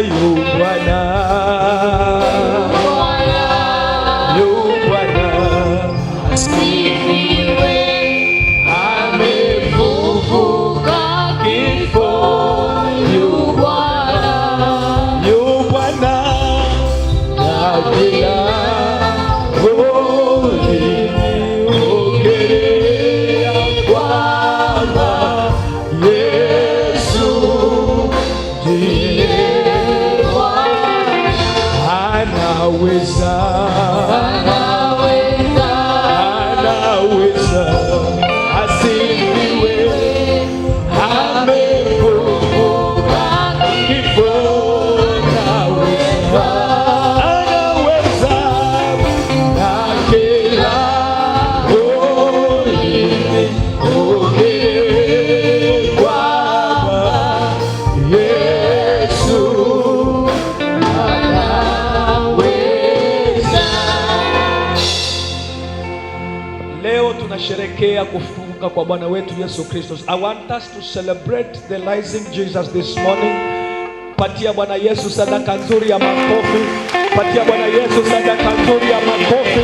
yu Bwana, yu Bwana, asifiwe, amefufuka kifo, yu Bwana, yu Bwana, na kila kufufuka kwa Bwana wetu Yesu Kristo. I want us to celebrate the rising Jesus this morning. Patia Bwana Yesu sadaka nzuri ya makofi. Patia Bwana Yesu sadaka nzuri ya makofi.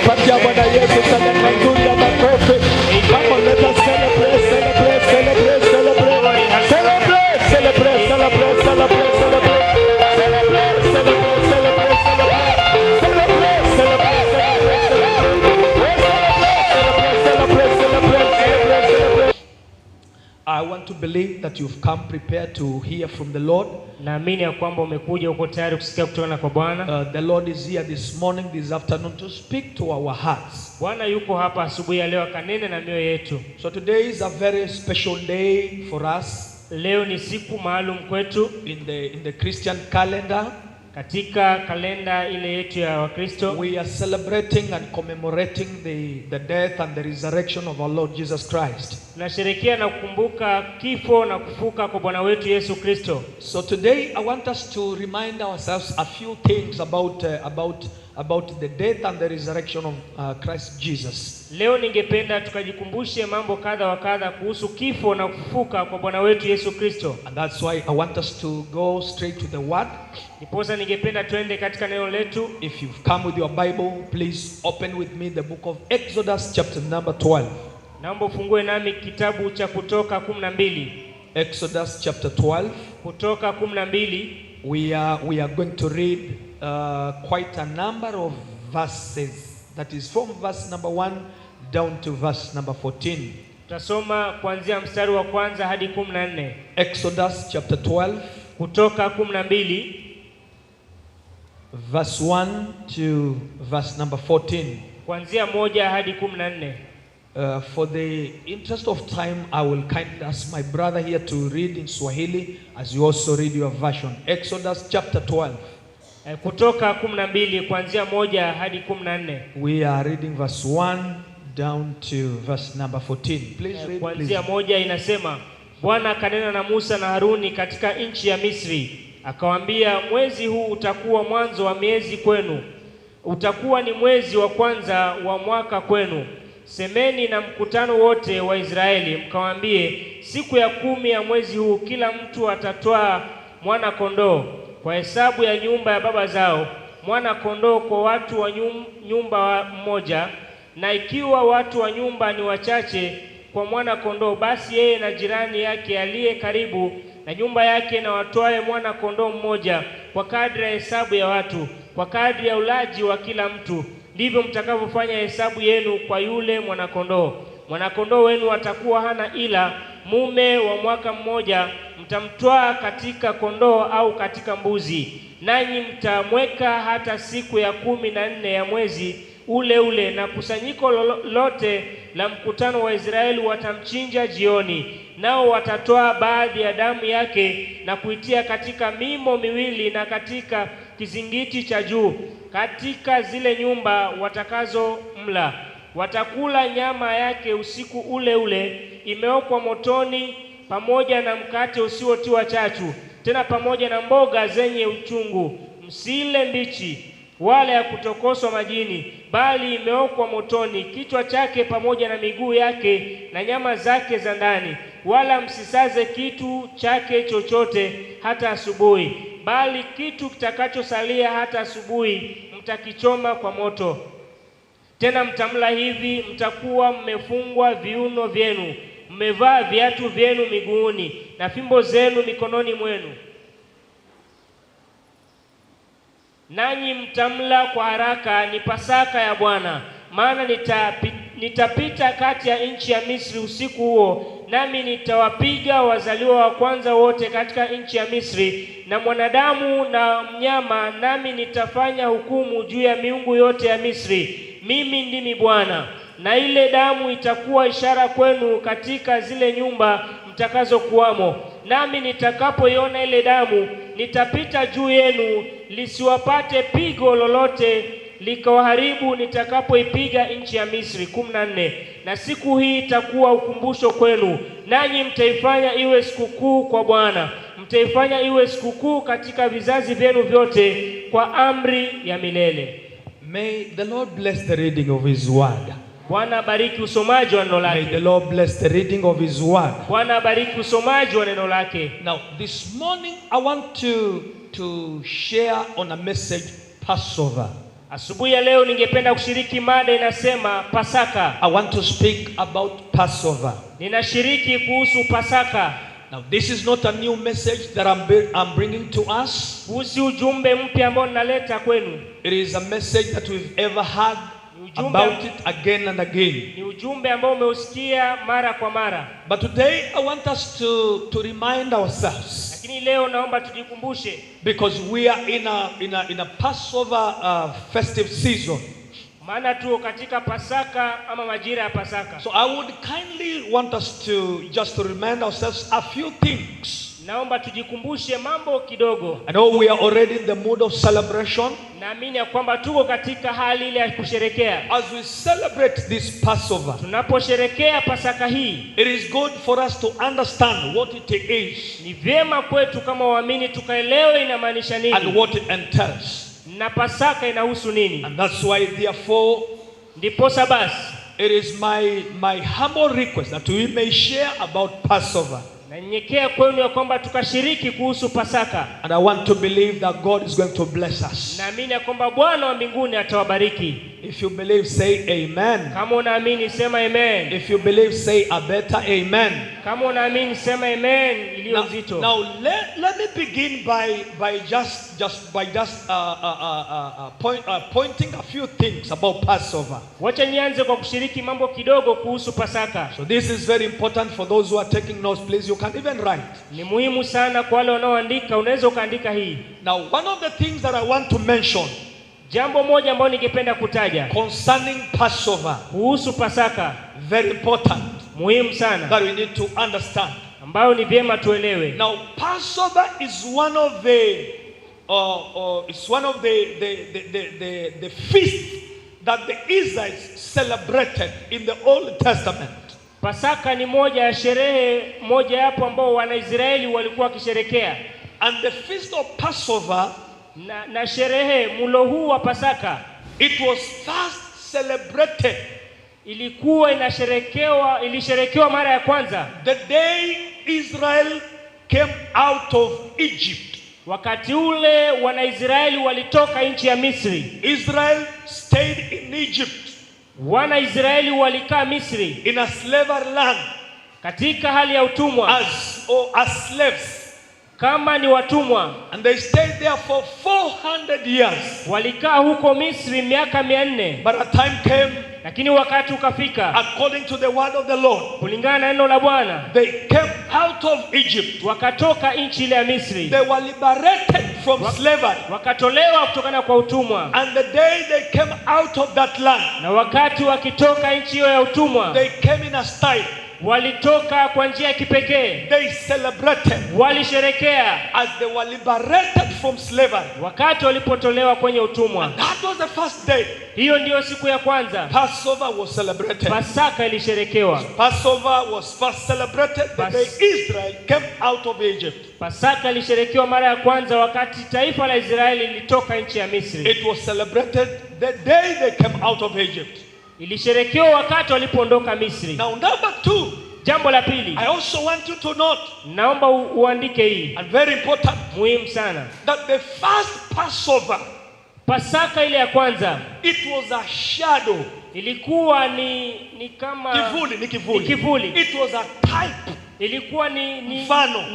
Patia Bwana Yesu sadaka nzuri ya makofi. Come on, let us celebrate, celebrate, celebrate, celebrate, celebrate, celebrate, celebrate, celebrate, celebrate, celebrate, celebrate, celebrate, I want to believe that you've come prepared to hear from the Lord. Naamini ya kwamba umekuja uko tayari kusikia kutoka kwa Bwana. The Lord is here this morning, this afternoon to speak to our hearts. Bwana yuko hapa asubuhi ya leo akanene na mioyo yetu. So today is a very special day for us. Leo ni siku maalum kwetu in the Christian calendar. Katika kalenda ile yetu ya Wakristo, we are celebrating and commemorating the death and the resurrection of our Lord Jesus Christ. Tunasherehekea na kukumbuka kifo na kufufuka kwa Bwana wetu Yesu Kristo. So today I want us to remind ourselves a few things about the death and the resurrection of Christ Jesus. Leo ningependa tukajikumbushe mambo kadha wa kadha kuhusu kifo na kufufuka kwa Bwana wetu Yesu Kristo. And that's why I want us to go straight to the word. Niposa ningependa tuende katika neno letu. If you've come with your Bible, please open with me the book of Exodus chapter number 12. Naomba ufungue nami kitabu cha Kutoka 12. Exodus chapter 12. Kutoka 12. We are going to read quite a number of verses. That is from verse number 1 down to verse number 14. Tutasoma kuanzia mstari wa kwanza hadi 14. Exodus chapter 12. Kutoka 12. Verse 1 to verse number 14. Kuanzia 1 hadi 14. For the interest of time, I will kindly ask my brother here to read in Swahili as you also read your version. Exodus chapter 12. Kutoka 12 kuanzia 1 hadi 14. We are reading verse 1 down to verse number 14. Please read. Kuanzia 1 inasema, Bwana akanena na Musa na Haruni katika nchi ya Misri, akawaambia, mwezi huu utakuwa mwanzo wa miezi kwenu. Utakuwa ni mwezi wa kwanza wa mwaka kwenu. Semeni na mkutano wote wa Israeli, mkawaambie, siku ya 10 ya mwezi huu kila mtu atatoa mwana kondoo kwa hesabu ya nyumba ya baba zao, mwana kondoo kwa watu wa nyumba mmoja, na ikiwa watu wa nyumba ni wachache kwa mwana kondoo, basi yeye na jirani yake aliye karibu na nyumba yake na watoe mwana kondoo mmoja kwa kadri ya hesabu ya watu, kwa kadri ya ulaji wa kila mtu. Ndivyo mtakavyofanya hesabu yenu kwa yule mwana kondoo. Mwana kondoo wenu atakuwa hana ila, mume wa mwaka mmoja mtamtoa katika kondoo au katika mbuzi, nanyi mtamweka hata siku ya 14 ya mwezi ule ule, na kusanyiko lote la mkutano wa Israeli watamchinja jioni. Nao watatoa baadhi ya damu yake na kuitia katika mimo miwili na katika kizingiti cha juu katika zile nyumba watakazo mla. Watakula nyama yake usiku ule ule, imeokwa motoni, pamoja na mkate usiotiwa chachu, tena pamoja na mboga zenye uchungu. Msile mbichi wala ya kutokoswa majini, bali imeokwa motoni, kichwa chake pamoja na miguu yake na nyama zake za ndani. Wala msisaze kitu chake chochote hata asubuhi, bali kitu kitakachosalia hata asubuhi mtakichoma kwa moto. Tena mtamla hivi, mtakuwa mmefungwa viuno vyenu, mmevaa viatu vyenu miguuni, na fimbo zenu mikononi mwenu. Nanyi mtamla kwa haraka, ni Pasaka ya Bwana. Maana nitapita kati ya nchi ya Misri usiku huo, nami nitawapiga wazaliwa wa kwanza wote katika nchi ya Misri, na mwanadamu na mnyama, nami nitafanya hukumu juu ya miungu yote ya Misri. Mimi ndimi Bwana. Na ile damu itakuwa ishara kwenu katika zile nyumba mtakazokuwamo. Nami nitakapoiona ile damu, nitapita juu yenu, lisiwapate pigo lolote likawaharibu nitakapoipiga nchi ya Misri. 14. Na siku hii itakuwa ukumbusho kwenu, nanyi mtaifanya iwe sikukuu kwa Bwana. Mtaifanya iwe sikukuu katika vizazi vyenu vyote kwa amri ya milele. May the Lord bless the reading of His word. Bwana bariki usomaji wa neno lake. May the Lord bless the reading of His word. Bwana bariki usomaji wa neno lake. Now, this morning I want to share on a message, Passover. Asubuhi ya leo ningependa kushiriki mada inasema Pasaka. I want to speak about Passover. Ninashiriki kuhusu Pasaka. Now, this is not a new message that I'm bringing to us. Kuhusu ujumbe mpya ambao ninaleta kwenu. It is a message that we've ever had about it again and again. Ni ujumbe ambao umeusikia mara kwa mara. But today I want us to remind ourselves. Lakini leo naomba tujikumbushe, because we are in a Passover festive season. Maana tuko katika Pasaka ama majira ya Pasaka. So I would kindly want us to just remind ourselves a few things. Naomba tujikumbushe mambo kidogo. I know we are already in the mood of celebration. Naamini ya kwamba tuko katika hali ile ya kusherekea. As we celebrate this Passover, tunaposherekea Pasaka hii, it is good for us to understand what it is. Ni vyema kwetu kama waamini tukaelewe inamaanisha nini. And what it entails. Na Pasaka inahusu nini. And that's why therefore, ndiposa basi, it is my humble request that we may share about Passover. Na nyenyekea kwenu ya kwamba tukashiriki kuhusu Pasaka. And I want to believe that God is going to bless us. Naamini ya kwamba Bwana wa mbinguni atawabariki. If you believe, say amen. Kama unaamini sema amen. If you believe, say a better amen. Kama unaamini sema amen iliyo nzito. Now let me begin by just pointing a few things about Passover. Wacha nianze kwa kushiriki mambo kidogo kuhusu Pasaka. So this is very important for those who are taking notes. Please, you can even write. Ni muhimu sana kwa wale wanaoandika, unaweza ukaandika hii. Now, one of the things that I want to mention, jambo moja ambalo ningependa kutaja concerning Passover, kuhusu Pasaka, very important, muhimu sana, that we need to understand, ambayo ni vyema tuelewe. Now, Passover is one of the feasts that the Israelites celebrated in the Old Testament. Pasaka ni moja ya sherehe moja hapo ambao Wanaisraeli walikuwa wakisherekea. And the feast of Passover, na sherehe mulo huu wa Pasaka, it was first celebrated, ilisherekewa mara ya kwanza the day Israel came out of Egypt. Wakati ule Wanaisraeli walitoka nchi ya Misri. Israel stayed in Egypt. Wanaisraeli walikaa Misri, in a slavery land, katika hali ya utumwa, as slaves, kama ni watumwa. And they stayed there for 400 years. Walikaa huko Misri miaka 400. But a time came, lakini wakati ukafika, according to the word of the Lord, kulingana na neno la Bwana, they came out of Egypt. Wakatoka nchi ile ya Misri. They were liberated from slavery. Wakatolewa kutokana kwa utumwa. And the day they came out of that land, na wakati wakitoka nchi hiyo ya utumwa, they came in a style. Walitoka kwa njia ya kipekee. They celebrated, walisherekea, as they were liberated from slavery, wakati walipotolewa kwenye utumwa. And that was the first day. Hiyo ndiyo siku ya kwanza Passover was celebrated. Pasaka ilisherekewa. Passover was first celebrated the day Israel came out of Egypt. Pasaka ilisherekewa mara ya kwanza wakati taifa la Israeli lilitoka nchi ya Misri. It was celebrated the day they came out of Egypt. Ilisherekewa wakati walipoondoka Misri. Now, number 2, Jambo la pili, I also want you to note, naomba uandike hii, and very important, muhimu sana. that the first Passover, Pasaka ile ya kwanza, it was a shadow. ilikuwa ni kama Kivuli, ni kivuli. Ni kivuli. It was a type Ilikuwa ni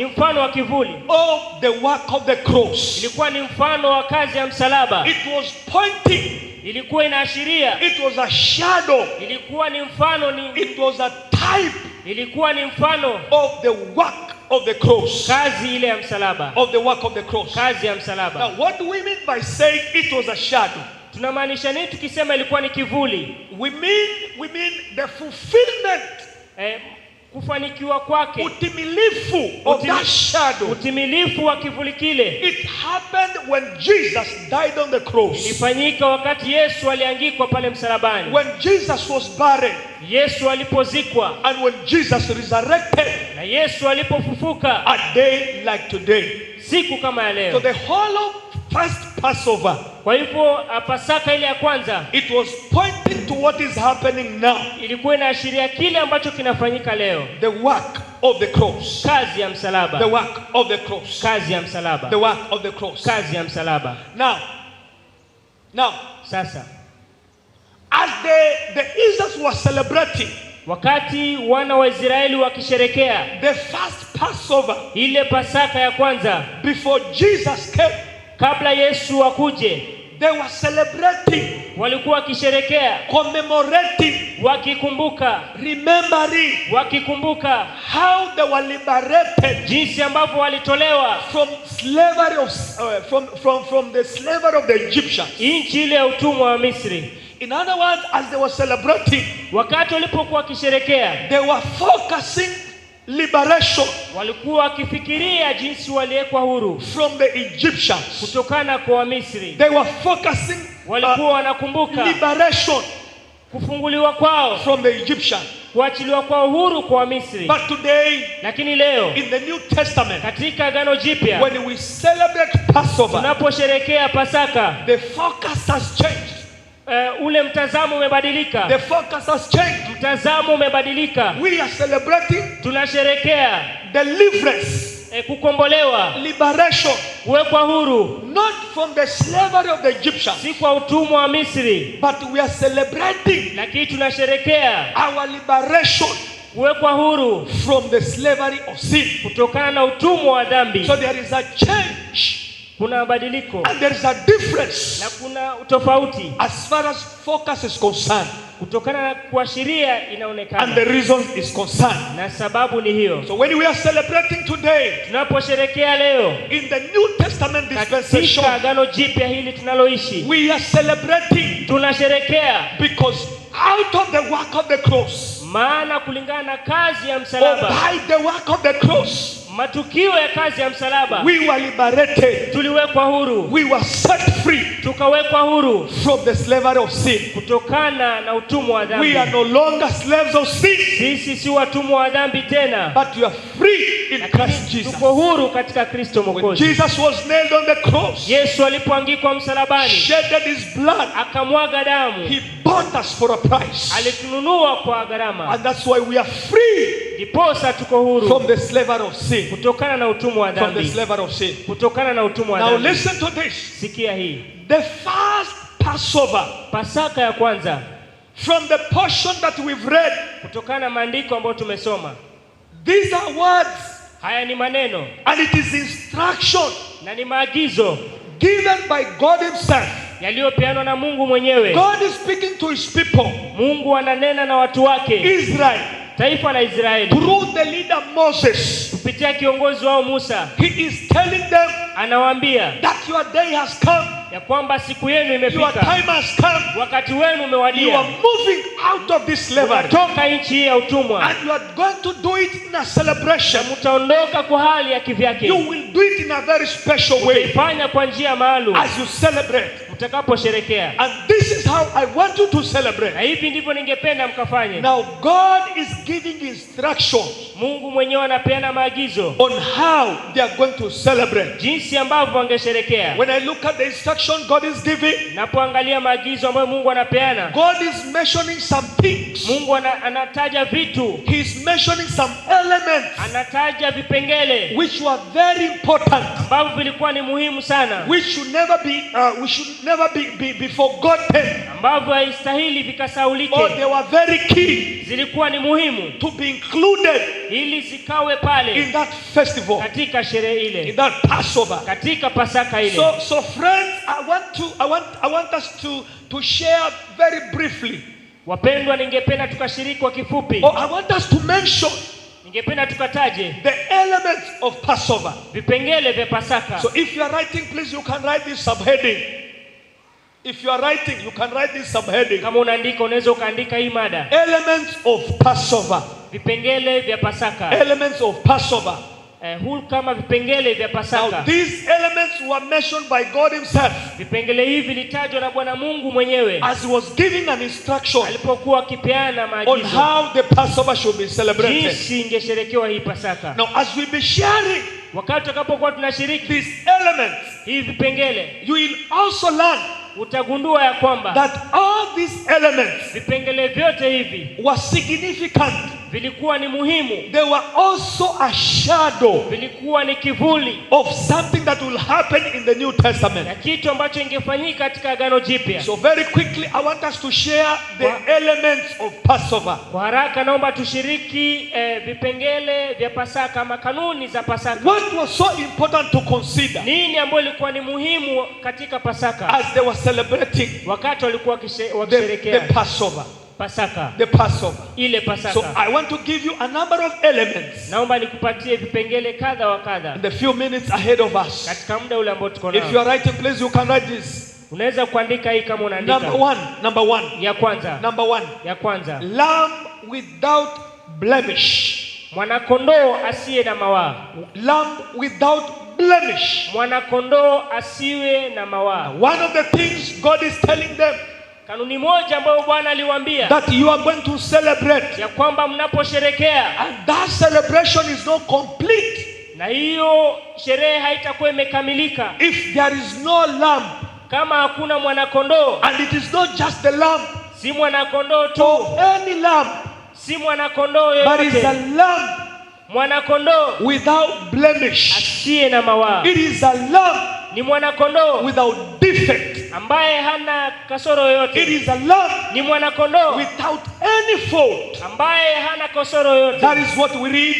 mfano wa kivuli. of the work of the cross. Ilikuwa ni mfano wa kazi ya msalaba. It was pointing. Ilikuwa inaashiria. It was a shadow. Ilikuwa ni mfano It was a type ilikuwa ni mfano of the work of the cross. kazi ile ya msalaba. Of the work of the cross. Kazi ya msalaba. Now, what do we mean by saying it was a shadow? Tunamaanisha nini tukisema ilikuwa ni kivuli? We mean the fulfillment, kufanikiwa kwake, utimilifu of that shadow. Utimilifu wa kivuli kile. It happened when Jesus died on the cross. Ilifanyika wakati Yesu aliangikwa pale msalabani. When Jesus was buried. Yesu alipozikwa. And when Jesus resurrected. Na Yesu alipofufuka. A day like today. Siku kama ya leo. So the whole of first Passover. Kwa hivyo Pasaka ile ya kwanza, it was pointing to what is happening now. Ilikuwa inaashiria kile ambacho kinafanyika leo. The work of the cross. Kazi ya msalaba. The work of the cross. Kazi ya msalaba. The work of the cross. Kazi ya msalaba. Now, sasa, as the Israelites were celebrating, wakati wana wa Israeli wakisherekea the first Passover, ile Pasaka ya kwanza, before Jesus came, kabla Yesu akuje, they were celebrating, walikuwa wakisherekea, commemorating, wakikumbuka, remembering, wakikumbuka how they were liberated, jinsi ambavyo walitolewa from slavery of from the slavery of the Egyptians, nchi ile ya utumwa wa Misri. In other words, as they were celebrating, wakati walipokuwa wakisherekea, they were focusing liberation, walikuwa wakifikiria jinsi waliwekwa huru from the Egyptians, kutokana kwa Wamisri. They were focusing, walikuwa wanakumbuka liberation, kufunguliwa kwao from the Egyptians, kuachiliwa kwao huru kwa Wamisri. But today, lakini leo, in the New Testament, katika Agano Jipya, when we celebrate Passover, tunaposherekea Pasaka, the focus has changed. Ule mtazamo umebadilika. The focus has changed. Mtazamo umebadilika. We are celebrating, tunasherekea deliverance, kukombolewa, liberation, kuwekwa huru, not from the slavery of the Egyptians, si kwa utumwa wa Misri, but we are celebrating, lakini tunasherekea our liberation, kuwekwa huru from the slavery of sin, kutokana na utumwa wa dhambi. So there is a change. Kuna badiliko, and there is a difference, na kuna utofauti as far as focus is concerned, kutokana na kuashiria inaonekana, and the reason is concerned. Na sababu ni hiyo. So when we are celebrating today, tunaposherekea leo, in the New Testament dispensation, katika Agano Jipya hili tunaloishi, we are celebrating, tunasherekea because out of the work of the cross, maana kulingana na kazi ya msalaba, by the work of the cross, matukio ya kazi ya msalaba, we were liberated, tuliwekwa huru, we were set free, tukawekwa huru from the slavery of sin, kutokana na utumwa wa dhambi. We are no longer slaves of sin, sisi si watumwa wa dhambi tena, but we are free in Christ Jesus. Tuko huru katika Kristo Mwokozi. When Jesus was nailed on the cross, Yesu alipoangikwa msalabani, shedded his blood, akamwaga damu, he bought us for a price, alitununua kwa gharama, and that's why we are free, ndiposa tuko huru from the slavery of sin, kutokana na utumwa wa dhambi, from the slavery of sin, kutokana na utumwa wa Now dhambi. listen to this. Sikia hii, the first Passover, Pasaka ya kwanza, from the portion that we've read, kutokana na maandiko ambayo tumesoma, these are words, haya ni maneno, and it is instruction, na ni maagizo given by God himself, yaliyopeanwa na Mungu mwenyewe. God is speaking to his people, Mungu ananena na watu wake Israel, taifa la Israeli, through the leader Moses, kupitia kiongozi wao Musa. He is telling them, anawaambia that your day has come, ya kwamba siku yenu your imefika, time has come, wakati wenu you umewadia, are moving out of this slavery, toka nchi hii ya utumwa, and you are going to do it in a celebration. mtaondoka kwa hali ya kivyake. You will do it in a very special way, fanya kwa njia maalum, as you celebrate tutakaposherekea. And this is how I want you to celebrate. Na hivi ndivyo ningependa mkafanye. Now God is giving instructions. Mungu mwenyewe anapeana maagizo On how they are going to celebrate. jinsi ambavyo wangesherekea. When I look at the instruction God is giving, Napoangalia maagizo ambayo Mungu anapeana, God is mentioning some things. Mungu anataja vitu, He is mentioning some elements anataja vipengele which were very important, ambavyo vilikuwa ni muhimu sana, which should never be forgotten, ambavyo haistahili vikasaulike. or they were very key Zilikuwa ni muhimu to be included ili zikawe pale in that festival, katika sherehe in ile, that Passover. katika Pasaka ile. So friends, I want us to share very briefly. Wapendwa, ningependa tukashiriki kwa kifupi. Or I want us to mention Ningependa tukataje the elements of Passover. vipengele vya Pasaka. So if you are writing, please, you can write this subheading. If you are writing, you can write this subheading. Kama unaandika unaweza ukaandika hii mada, Elements of Passover. vipengele vya Pasaka. Elements of Passover. Huu kama vipengele vya Now Pasaka. these elements were mentioned by God himself Vipengele hivi vilitajwa na Bwana Mungu mwenyewe as he was giving an instruction alipokuwa akipeana on maagizo how the Passover should be celebrated. jinsi ingesherekewa hii Pasaka. Now as we be sharing Wakati tutakapokuwa tunashiriki these elements, hivi vipengele, you will also learn utagundua ya kwamba that all these elements vipengele vyote hivi were significant. vilikuwa ni muhimu, They were also a shadow vilikuwa ni kivuli of something that will happen in the New Testament. na kitu ambacho ingefanyika katika Agano Jipya. So very quickly, I want us to share the elements of Passover. Kwa haraka naomba tushiriki vipengele vya Pasaka ama kanuni za Pasaka. What was so important to consider Nini ambayo ilikuwa ni muhimu katika Pasaka as they were celebrating wakati walikuwa the wakisherekea Passover? Pasaka, The Passover. ile So Pasaka. I want to give you a number of elements Naomba nikupatie vipengele kadha wa kadha in the few minutes ahead of us. katika muda ule ambao tuko If you nao. are writing, please, you can write this. Unaweza kuandika hii kama unaandika. Number one. Ya kwanza. Ya kwanza. Ya Lamb without blemish. Mwanakondoo asiye na mawaa. Lamb without blemish. Mwanakondoo asiwe na mawaa. One of the things God is telling them, kanuni moja ambayo Bwana aliwaambia that you are going to celebrate, ya kwamba mnaposherekea, and that celebration is not complete na hiyo sherehe haitakuwa imekamilika if there is no lamb, kama hakuna mwanakondoo. and it is not just the lamb Si mwanakondoo tu, or any lamb, si mwanakondoo but is a yoyote, lamb mwanakondoo without blemish. asiye na mawaa. It is a lamb Ni mwanakondoo without defect. ambaye hana kasoro It yoyote. is a lamb Ni mwanakondoo without any fault. ambaye hana kasoro yoyote. That is what we read,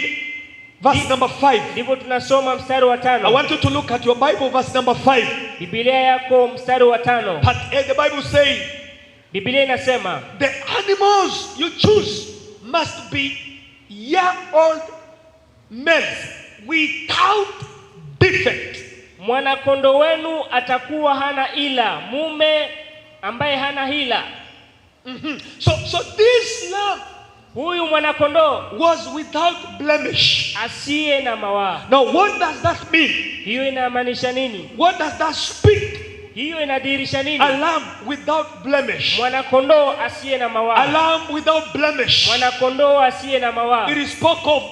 verse number 5. Ndivyo tunasoma mstari wa I 5. want you to look at your Bible, verse number 5. Biblia yako mstari wa 5. Part A, the Bible says, Biblia inasema the animals you choose must be year-old males without defect. mwanakondoo wenu atakuwa hana ila, mume ambaye hana hila. So this lamb Huyu mwanakondoo was without blemish. asiye na mawaa. Now what does that mean? Hiyo inamaanisha nini? What does that speak? Hiyo inadhihirisha nini? A lamb without blemish. Mwanakondoo asiye na A mawaa. lamb without blemish. Mwanakondoo asiye na mawaa. It spoke of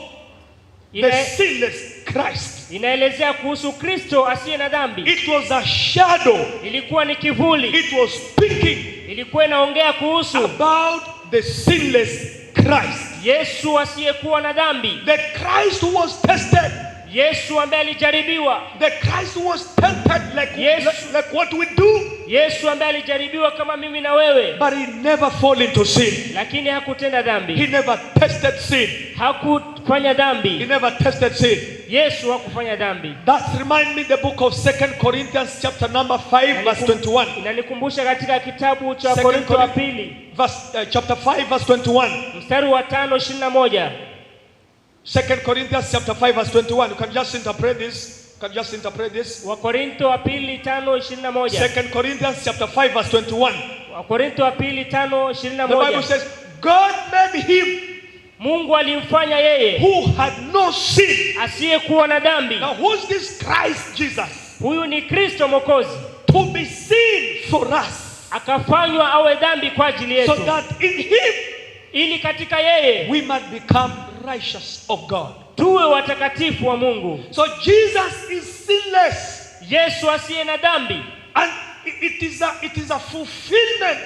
the Ina- sinless Christ. Inaelezea kuhusu Kristo asiye na dhambi. It was a shadow. Ilikuwa ni kivuli. It was speaking Ilikuwa inaongea kuhusu about the sinless Christ. Yesu asiyekuwa na dhambi. The Christ who was tested. Yesu ambaye alijaribiwa. The Christ who was tempted Yes. like what we do. Yesu ambaye alijaribiwa kama mimi na wewe, But he never fall into sin. lakini hakutenda He dhambi. never tested sin. Hakufanya He dhambi. never tested sin. Yesu hakufanya dhambi. That reminds me the book of 2 Corinthians chapter number 5 verse 21. Inanikumbusha katika kitabu cha Second Korintho wa Corinthians pili chapter 5 verse 21. mstari wa 5:21. 2 Corinthians chapter 5 verse 21. You can just interpret this. You can just interpret this. Wa Korintho wa pili 5:21. 2 Corinthians chapter 5 verse 21. Wa Korintho wa pili The Bible 5:21. says, God made him Mungu alimfanya yeye who had no sin. asiyekuwa na dhambi. Now who's this Christ Jesus? Huyu ni Kristo Mwokozi. to be sin for us, akafanywa awe dhambi kwa ajili so yetu, that in him ili katika yeye we might become righteous of God. tuwe watakatifu wa Mungu. So Jesus is sinless, Yesu asiye na dhambi, and it is a fulfillment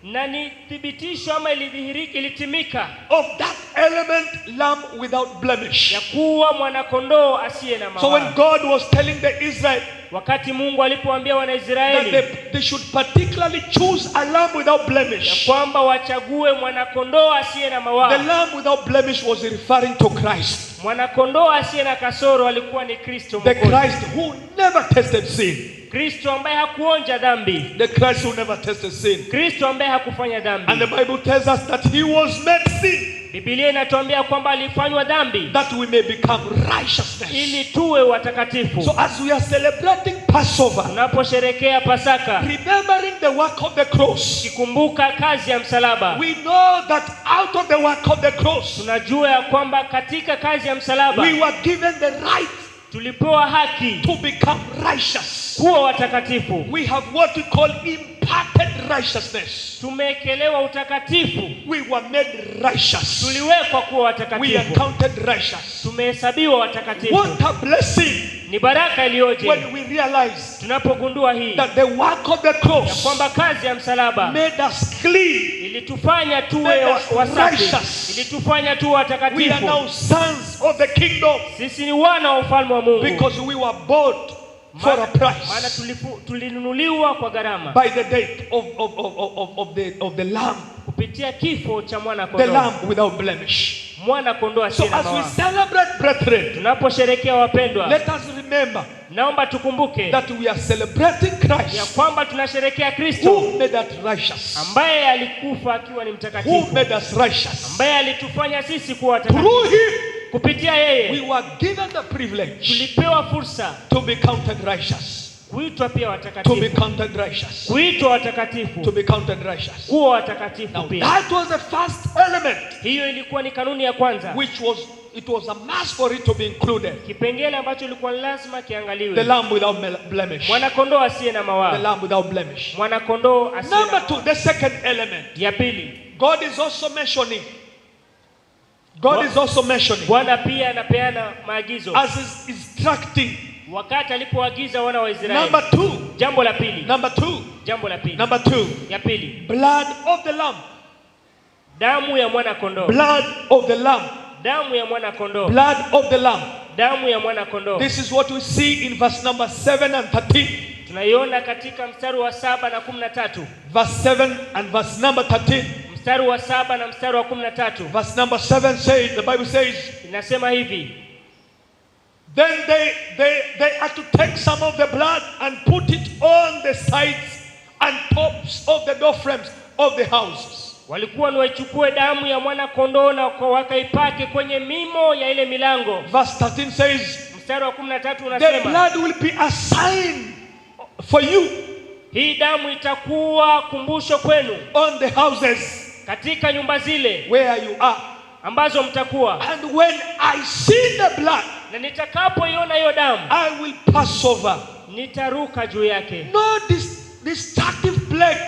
na ni thibitisho ama ilitimika of that element, lamb without blemish. ya kuwa mwanakondoo asiye na So when mawaa. God was telling the Israel Wakati Mungu alipoambia that Wanaisraeli they should particularly choose a lamb without ya blemish, kwamba wachague mwanakondoo asiye na the mawaa, lamb without blemish was referring to Christ, mwanakondoo asiye na kasoro alikuwa ni Kristo the Mwokozi. Christ who never tasted sin, Kristo ambaye hakuonja dhambi, the Christ who never tasted sin. Kristo ambaye hakufanya dhambi. And the Bible tells us that he was made sin, Biblia inatuambia kwamba alifanywa dhambi that we may become righteousness. ili tuwe watakatifu. So as we are celebrating Passover, Tunaposherekea Pasaka, remembering the work of the cross, kikumbuka kazi ya msalaba, we know that out of the work of the cross, tunajua ya kwamba katika kazi ya msalaba we were given the right tulipewa haki to become righteous. kuwa watakatifu. We have what we call imparted righteousness. Tumekelewa utakatifu, We were made righteous. tuliwekwa kuwa We are watakatifu, counted righteous. tumehesabiwa watakatifu. What a blessing Ni baraka iliyoje when we realize tunapogundua hii that the work of the ya cross kwamba kazi ya msalaba made us clean. ilitufanya tuwe Made us wasafi, righteous. ilitufanya tuwe We are watakatifu. now sons of the kingdom Sisi ni wana wa ufalme wa Mungu, because we were bought for a maana price tulinunuliwa kwa gharama by the death of the lamb, kupitia kifo cha mwana the kondoo, lamb without blemish. mwana kondoo So asiye na as we mawaa. celebrate, brethren, Tunaposherekea wapendwa, let us remember naomba tukumbuke that we are celebrating ya Christ kwamba tunasherekea Kristo who made us righteous, ambaye alikufa akiwa ni who mtakatifu, made us righteous. ambaye alitufanya sisi kuwa watakatifu. Through him, Kupitia we yeye were given the privilege tulipewa fursa to be counted righteous, kuitwa pia to be watakatifu, counted righteous, kuitwa watakatifu, to be counted righteous. kuwa watakatifu Now pia. that was the first element, Hiyo ilikuwa ni kanuni ya kwanza, it was a must for it to be included. kipengele ambacho ilikuwa lazima The kiangaliwe. lamb without blemish. Mwana kondoo asiye na The mawaa, lamb without blemish. mwana kondoo asiye na Number mawaa. two, the second element. Ya pili, God is also mentioning. God is also mentioning Bwana pia anapeana maagizo as is instructing. wakati alipoagiza wana wa Israeli. Number two. Jambo la pili, Number two. jambo la pili, Number two. ya pili, Blood of the lamb. damu ya mwana kondoo, Blood of the lamb. damu ya mwana kondoo, Blood of the lamb. damu ya mwana kondoo. This is what we see in verse number 7 and 13. Tunaiona katika mstari wa 7 na 13. Verse 7 and verse number 13. Mstari wa 7 na mstari wa 13. Verse number 7 says, the Bible says, Inasema hivi: then they had to take some of the blood and put it on the sides and tops of the door frames of the houses. walikuwa ni waichukue damu ya mwana kondoo na wakaipake kwenye mimo ya ile milango. Verse 13 says, Mstari wa 13 the unasema, blood will be a sign for you hii damu itakuwa kumbusho kwenu on the houses katika nyumba zile where you are. ambazo mtakuwa, And when I see the blood, na nitakapoiona hiyo damu I will pass over. nitaruka juu yake. No destructive plague.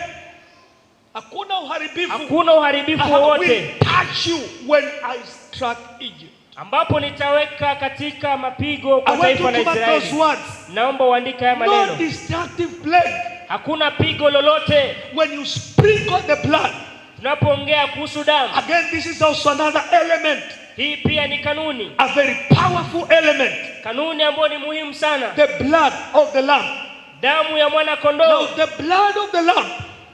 Hakuna uharibifu. Hakuna uharibifu I wowote will touch you when I struck Egypt. ambapo nitaweka katika mapigo kwa I want taifa to la come those Israeli. words. Naomba uandike haya No maneno. destructive plague. Hakuna pigo lolote. When you sprinkle the blood, Tunapoongea kuhusu damu, again, this is also another element, hii pia ni kanuni, a very powerful element. kanuni ambayo ni muhimu sana. The blood of the lamb. Damu ya mwana Now, kondoo, the blood of the lamb,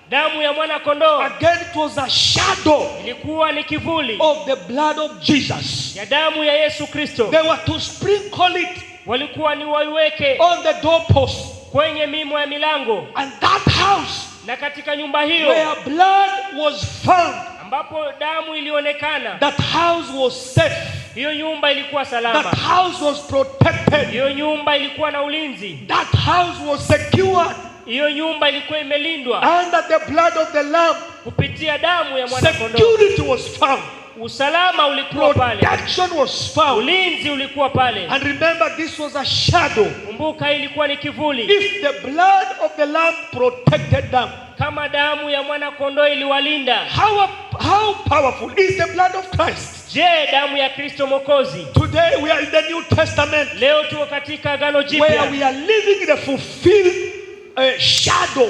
damu ya mwana kondoo again, it was a shadow ilikuwa ni kivuli of the blood of Jesus. ya damu ya Yesu Kristo. They were to sprinkle it Walikuwa ni waiweke on the doorpost. kwenye mimo ya milango, And that house na katika nyumba hiyo where blood was found, ambapo damu ilionekana, that house was safe. hiyo nyumba ilikuwa That salama, house was protected. hiyo nyumba ilikuwa na ulinzi, That house was secured hiyo nyumba ilikuwa imelindwa under the blood of the lamb. kupitia damu ya mwana kondoo. Security was found. usalama ulikuwa pale, protection was found. ulinzi ulikuwa pale. And remember, this was a shadow. Kumbuka ilikuwa ni kivuli. If the blood of the lamb protected them, Kama damu ya mwana kondoo iliwalinda, how powerful is the blood of Christ? je, damu ya Kristo Mwokozi? Today we are in the New Testament, Leo tuko katika Agano where Jipya, we are living in the fulfilled shadow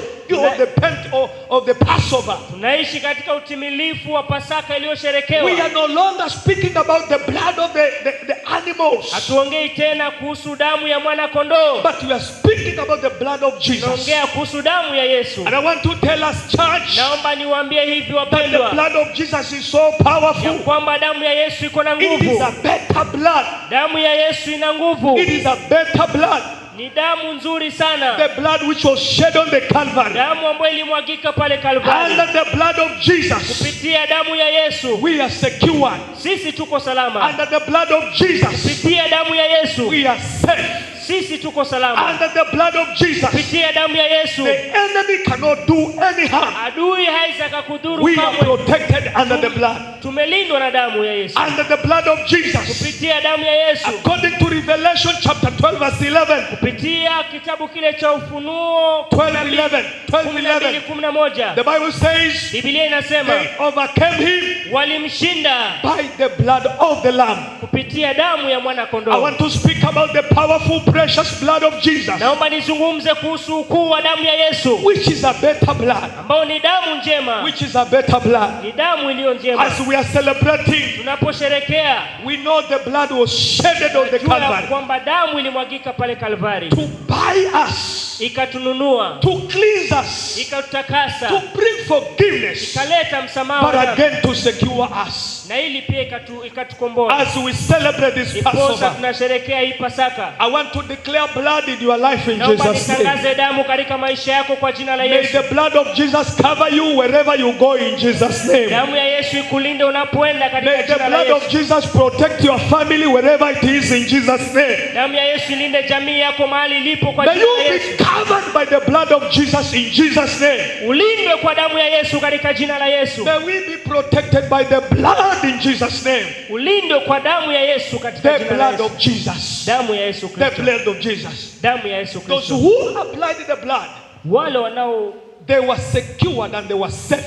of the Passover. tunaishi katika utimilifu wa Pasaka iliyosherekewa. We are no longer speaking about the blood of the animals, Hatuongei tena kuhusu damu ya mwana kondoo, but we are speaking about the blood of Jesus. tunaongea kuhusu damu ya Yesu. And I want to tell us, church, Naomba niwaambie hivi that the wapendwa, blood of Jesus is so ya powerful. kwamba damu ya Yesu iko na It is nguvu. a better blood. Damu ya Yesu ina nguvu. It is a better blood. Ni damu nzuri sana, The blood which was shed on the Calvary. damu ambayo ilimwagika pale Kalvari. Under the blood of Jesus, Kupitia damu ya Yesu we are secured. sisi tuko salama. Under the blood of Jesus, Kupitia damu ya Yesu we are safe. sisi tuko salama. Under the blood of Jesus, Kupitia damu ya Yesu the enemy cannot do any harm. adui haiza kakudhuru We are kamwe. protected under the blood. Tumelindwa na damu ya Yesu. Under the blood of Jesus, Kupitia damu ya Yesu, according to Revelation chapter 12 verse 11. kupitia kitabu kile cha Ufunuo 12:11. 12:11, The Bible says Biblia inasema they overcame him walimshinda by the blood of the Lamb. kupitia damu ya mwana I kondoo. want to speak about the powerful, precious blood of Jesus, Naomba nizungumze kuhusu ukuu wa damu ya Yesu, which is a better blood. ambao ni damu njema, Which is a better blood. ni damu iliyo njema. As we are celebrating, Tunaposherekea we know the blood was shedded on the tunajua Calvary kwamba damu ilimwagika pale Kalvari, to buy us, ikatununua, to cleanse us, to ikatutakasa, bring forgiveness, ikaleta msamaha but wa dhambi, again to secure us. na ili pia ikatukomboa. As we celebrate this Iposa Passover, tunasherekea hii Pasaka. I want to declare blood in your life in Naomba Jesus' name. nitangaze damu katika maisha yako kwa jina la May Yesu. the blood of Jesus cover you wherever you go in Jesus' name. Damu ya Yesu ikulinde unapoenda katika May the jina la blood Yesu. of Jesus protect your family wherever it is in Jesus' name. Damu ya Yesu ilinde jamii yako mahali ilipo kwa May jina you la be Yesu. covered by the blood of Jesus in Jesus' name. Ulindwe kwa damu ya Yesu katika jina la Yesu. May we be protected by the blood in Jesus' name. Ulindwe kwa damu ya Yesu katika The jina la blood Yesu. of Jesus. Damu ya Yesu The Kristo. blood of Jesus. Damu ya Yesu Those Kristo. who applied the blood, Wale wanao they were secured and they were safe.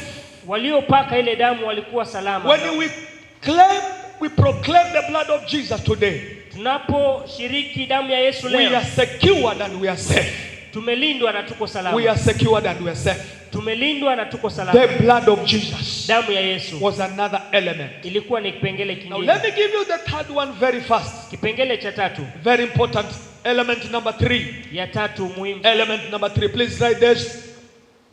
waliopaka ile damu walikuwa salama. When we proclaim the blood of Jesus today, Tunaposhiriki damu ya Yesu we leo, are secured and we are safe. tumelindwa na tuko We salama. are secured and we are safe. Tumelindwa na tuko The salama. blood of Jesus Damu ya Yesu was another element. ilikuwa ni kipengele Now kingine. let me give you the third one very fast. Kipengele cha tatu, Very important. Element number 3. ya tatu muhimu. Element number 3. Please write this.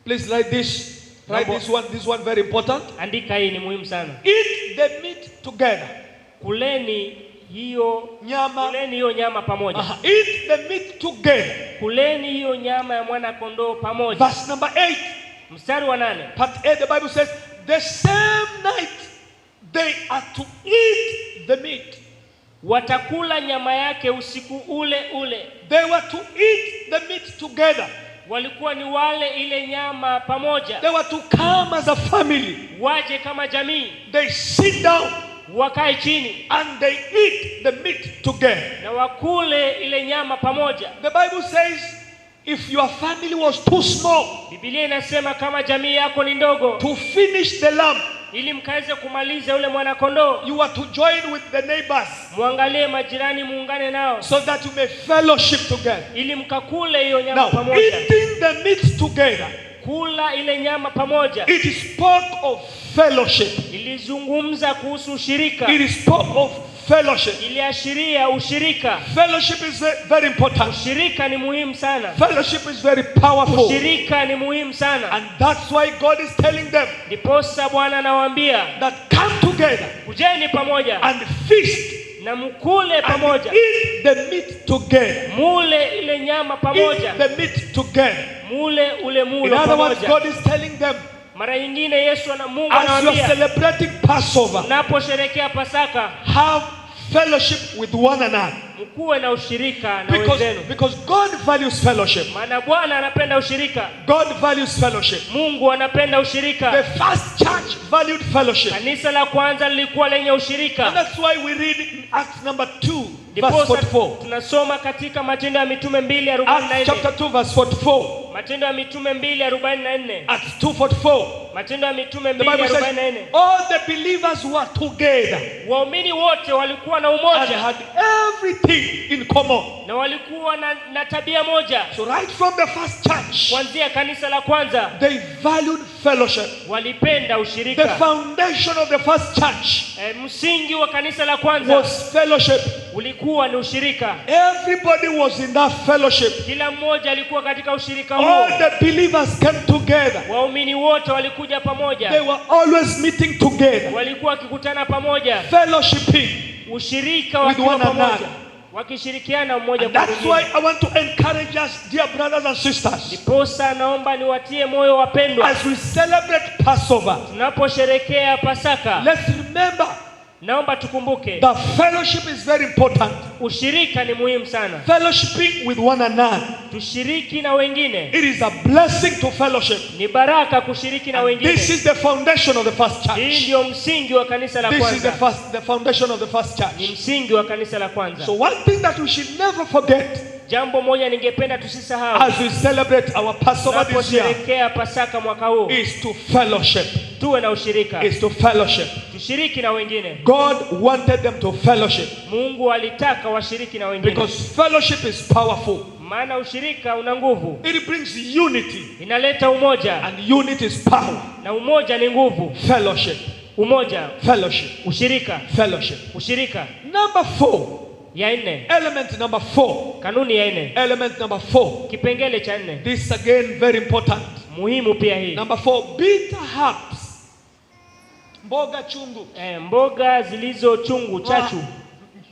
Please write this. Write Number- this one. This one very important. Andika, hii ni muhimu sana. Eat the meat together. Kuleni hiyo Nyama. nyama pamoja. Eat the meat together. Kuleni hiyo nyama ya mwana kondoo pamoja. Verse number 8. Mstari wa 8. Part A, the Bible says, the same night they are to eat the meat. Watakula nyama yake usiku ule ule. They were to eat the meat together. Walikuwa ni wale ile nyama pamoja. They were to come as a family. Waje kama jamii, They sit down wakae chini and they eat the meat together. na wakule ile nyama pamoja. The Bible says, if your family was too small Biblia inasema kama jamii yako ni ndogo, to finish the lamb, ili mkaweze kumaliza yule mwana kondoo, you are to join with the neighbors muangalie majirani, muungane nao so that you may fellowship together. ili mkakule hiyo nyama Now, pamoja. eating the meat together, Kula ile nyama pamoja it spoke of fellowship. ilizungumza kuhusu ushirika, It spoke of fellowship. iliashiria ushirika. Fellowship is very important. Ushirika ni muhimu sana. Fellowship is very powerful. Ushirika ni muhimu sana. And that's why God is telling them Ndiposa Bwana anawaambia, that come together kujeni pamoja and feast na mkule and pamoja, eat the meat together. mule ile nyama pamoja, Eat the meat together. mule ule In mulo other words, pamoja. God is telling them, Mara nyingine Yesu na Mungu as you are anawaambia, celebrating Passover, unaposherekea Pasaka, have fellowship with one another. mkuwe na ushirika na wenzenu. Because God values fellowship. Maana Bwana anapenda ushirika. God values fellowship. Mungu anapenda ushirika. The first church valued fellowship. Kanisa la kwanza lilikuwa lenye ushirika. And that's why we read in Acts number 2 verse 44. Tunasoma katika Matendo ya Mitume 2:44. Acts chapter 2 verse 44. Matendo ya Mitume 2:44. Acts 2:44. Matendo ya Mitume The Bible says 2:44. all the believers were together. Waumini wote walikuwa na And umoja had everything in common. na walikuwa na tabia moja. So right from the first church, Kuanzia kanisa la kwanza they valued fellowship. walipenda The ushirika. foundation of the first church Msingi wa kanisa la kwanza was fellowship. ulikuwa ni ushirika. Everybody was in that fellowship. Kila mmoja alikuwa katika ushirika huo. All the believers came together. Waumini wote walikuja They pamoja. were always meeting together, Walikuwa wakikutana pamoja. fellowshipping. Ushirika With wakiwa one pamoja. another. Wakishirikiana mmoja And kwa that's why mwingine. I want to encourage us, dear brothers and sisters, Ndiposa naomba niwatie moyo wapendwa. as we celebrate Passover, Tunaposherekea Pasaka, let's remember naomba tukumbuke that fellowship is very important. ushirika ni muhimu sana. Fellowshipping with one another. Tushiriki na wengine. It is a blessing to fellowship. Ni baraka kushiriki na wengine. This is the foundation of the first Hii church. ndio msingi wa kanisa la This is kwanza. the foundation of the first Ni church. msingi wa kanisa la kwanza. So one thing that we should never forget Jambo moja ningependa tusisahau as we celebrate our Passover this year tunaposherekea Pasaka mwaka huu, is to fellowship. tuwe na ushirika. Is to fellowship. Tushiriki na wengine. God wanted them to fellowship Mungu alitaka washiriki na wengine. because fellowship is powerful. Maana ushirika una nguvu. It brings unity, Inaleta umoja. and unity is power. Na umoja ni nguvu. Fellowship, Umoja, fellowship, ushirika, fellowship. ushirika. Number 4, Ya nne, element number 4, kanuni ya nne, element number 4. kipengele cha nne, This again very important. muhimu pia hii. Number 4, bitter herbs. Mboga chungu. Mboga zilizo chungu, chachu.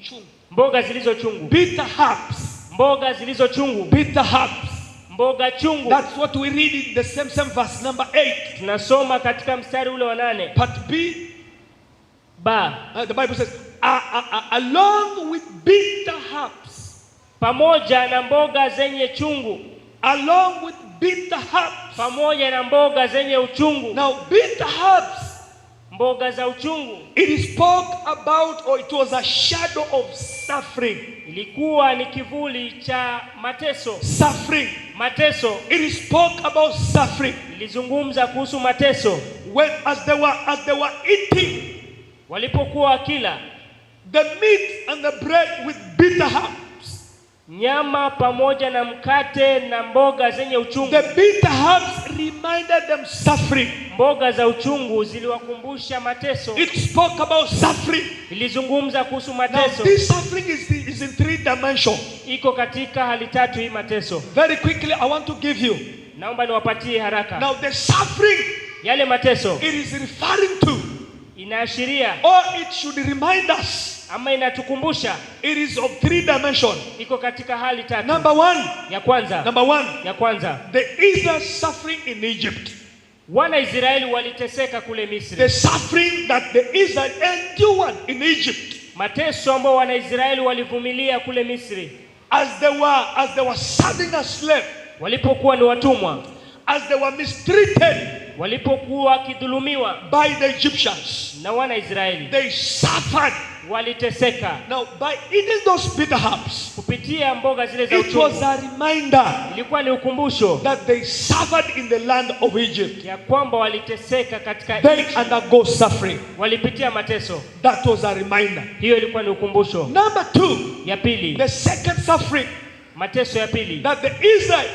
Chungu. Mboga zilizo chungu. Bitter herbs. Mboga zilizo chungu. Bitter herbs. Mboga chungu. That's what we read in the same verse number 8. Tunasoma katika mstari ule wa 8. Part B. Ba. The Bible says, along with bitter herbs. Pamoja na mboga zenye chungu. Along with bitter herbs. Pamoja na mboga zenye uchungu. Now, bitter herbs, mboga za uchungu, it spoke about, or it was a shadow of suffering. Ilikuwa ni kivuli cha mateso. Suffering. Mateso. It spoke about suffering. Ilizungumza kuhusu mateso. When as they were eating, walipokuwa wakila the meat and the bread with bitter herbs, nyama pamoja na mkate na mboga zenye uchungu. the bitter herbs reminded them suffering. Mboga za uchungu ziliwakumbusha mateso. It spoke about suffering. Ilizungumza kuhusu Now, mateso. this suffering is in 3 dimensions. Iko katika hali tatu hii mateso. Very quickly, I want to give you. Naomba niwapatie haraka. Now, the suffering, Yale mateso it is referring to, inaashiria or it should remind us, ama inatukumbusha, it is of 3 dimensions. iko katika hali tatu. Number 1, Ya kwanza, the Israelites suffering in Egypt. wana Israeli waliteseka kule Misri. The suffering that the Israelites endured in Egypt, Mateso ambao wana Israeli walivumilia kule Misri. as they were serving as slaves, Walipokuwa ni watumwa, as they were mistreated walipokuwa wakidhulumiwa by the Egyptians, na wana Israeli, they suffered. waliteseka. Now, by eating those bitter herbs, Kupitia mboga zile za it was uchungu, a reminder ilikuwa ni ukumbusho that they suffered in the land of Egypt. ya kwamba waliteseka katika They nchi, undergo suffering. walipitia mateso. That was a reminder. Hiyo ilikuwa ni ukumbusho. Number 2, Ya pili, the second suffering mateso ya pili, that the Israel,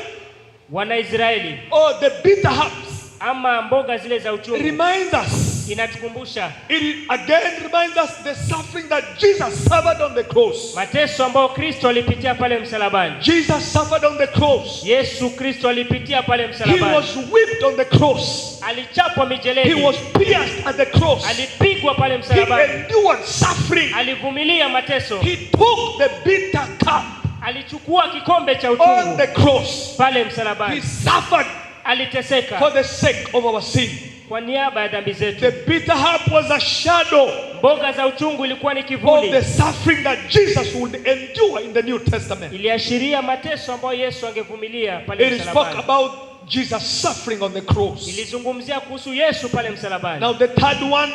wana Israeli, or the bitter herbs, ama mboga zile za uchungu, reminds us, inatukumbusha, it again reminds us the suffering that Jesus suffered on the cross. mateso ambayo Kristo alipitia pale msalabani. Jesus suffered on the cross. Yesu Kristo alipitia pale He msalabani. was whipped on the cross. Alichapwa He mijeledi. was pierced at the cross. Alipigwa pale He msalabani. endured suffering. Alivumilia mateso. He took the bitter cup Alichukua kikombe cha on uchungu the cross. pale He msalabani. suffered Aliteseka for the sake of our sin. kwa niaba ya dhambi The zetu. bitter herb was a shadow Mboga za uchungu ilikuwa ni of the kivuli, suffering that Jesus would endure in the New Testament. iliashiria mateso ambayo Yesu angevumilia pale It spoke msalabani. about Jesus suffering on the cross. Ilizungumzia kuhusu Yesu pale msalabani. Now the third one,